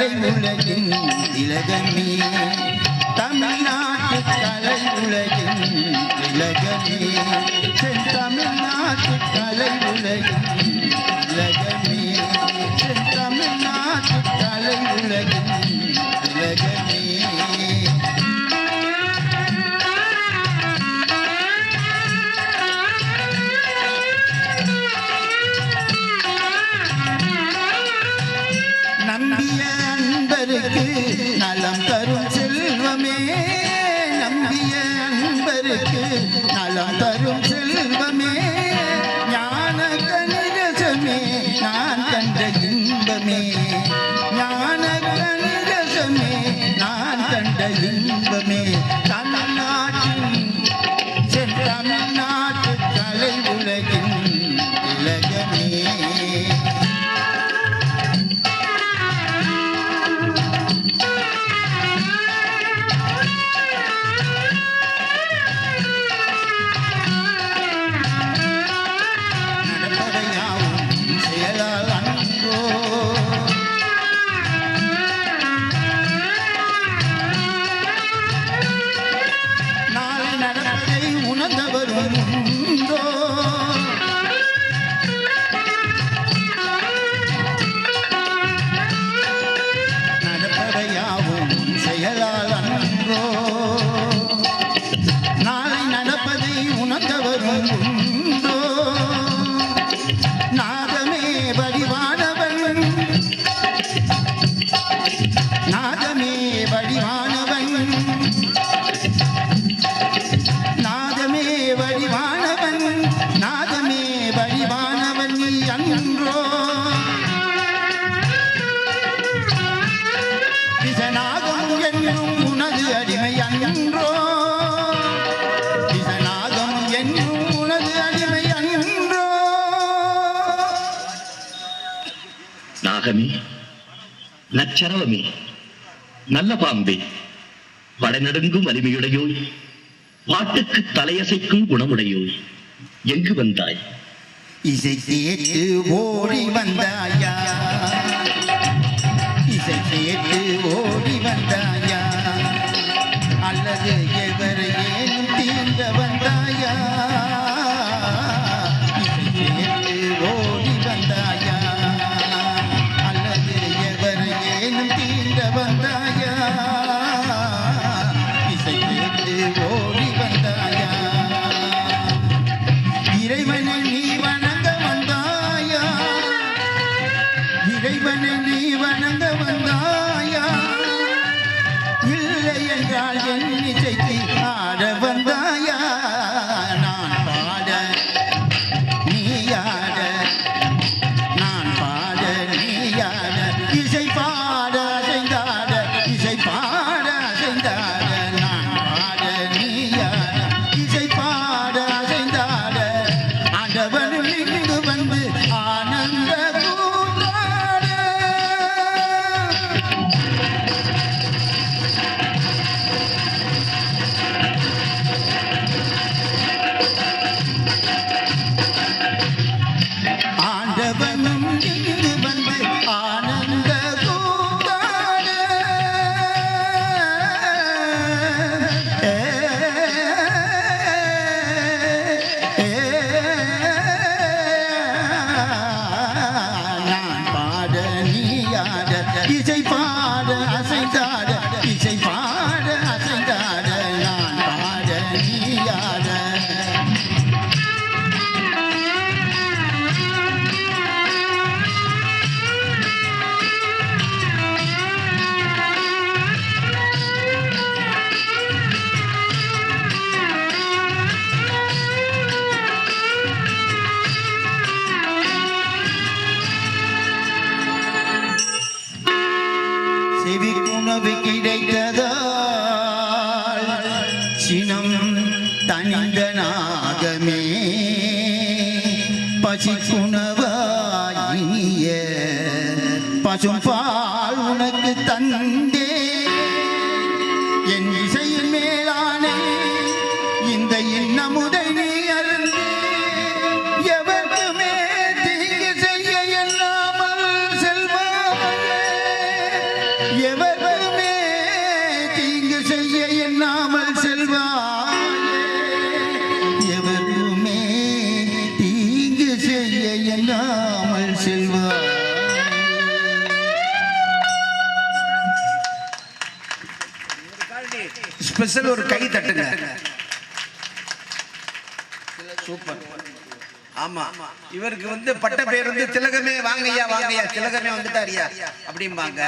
கலை உலகின் திலகமே தமிழ்நாட்டு கலை உலகின் திலகமே தமிழ்நாட்டு கலை உலகின் திலகமே தமிழ்நாட்டு கலை உலகின் திலகமே நம்பிய அன்பருக்கு நலம் தரும் செல்வமே நம்பிய அன்பருக்கு நலம் தரும் செல்வமே ஞான கணிதமே நான் கண்ட இன்பமே ஞான கணிதமே நான் கண்ட இன்பமே தமிழ்நாட்டின் தமிழ்நாட்டு கலை உலகின் திலகமே நாகமே நச்சரவமே நல்ல பாம்பே படைநடுங்கும் வலிமையுடையோய் பாட்டுக்கு தலையசைக்கும் குணமுடையோய் எங்கு வந்தாய் இசை கேட்டு ஓடி வந்தாயா இசை கேட்டு ஓடி வந்தாயா அல்லது எவரையேனும் தீண்ட வந்தாயா இசை கேட்டு ஓடி வந்தாயா அல்லது எவரையேனும் தீண்ட வந்தாயா இசை கேட்டு ஓடி வந்தாயா இறைவனை நீ வணங்க வந்தாயா இறைவனை நீ வணங்க வந்தாயா இல்லை என்றால் என் இசைக்கு ஆட வந்தாயா நான் பாட நீ ஆட நான் பாட நீ ஆட இசை பாட அசைந்தாட இசை பாட அசைந்தாட நான் பாட நீ ஆட இசை பாட அசைந்தாட ஆண்டவனும் இங்கு வந்து ஆனந்த கூத்தாட ஆண்டவனும் இங்கு வந்து ஆனந்த கூத்தாட நான் பாட நீ ஆட இசை பாட அசைந்தாட இசை பாட அசைந்தாட நான் பாட நீ ஆட செவிக்குணவு கிடைத்ததால் சினம் தனிந்த நாகமே பசிக்குணவாயினிய பசும் பால் உனக்கு தந்தே என் இசையின் மேலானே இந்த இன்னமுதை நீ அருந்தே எவருக்குமே தீங்கு செய்ய எண்ணாமல் செல்வாயே செய்ய எண்ணாமல் செல்வாயே, எவருமே தீங்கு செய்ய எண்ணாமல் செல்வாய். ஸ்பெஷல் ஒரு கை தட்டுங்க. சூப்பர். ஆமா, இவருக்கு பட்ட பேர் திலகமே. வாங்கய்யா வாங்கய்யா, திலகமே வந்துட்டாரியா அப்படிம்பாங்க.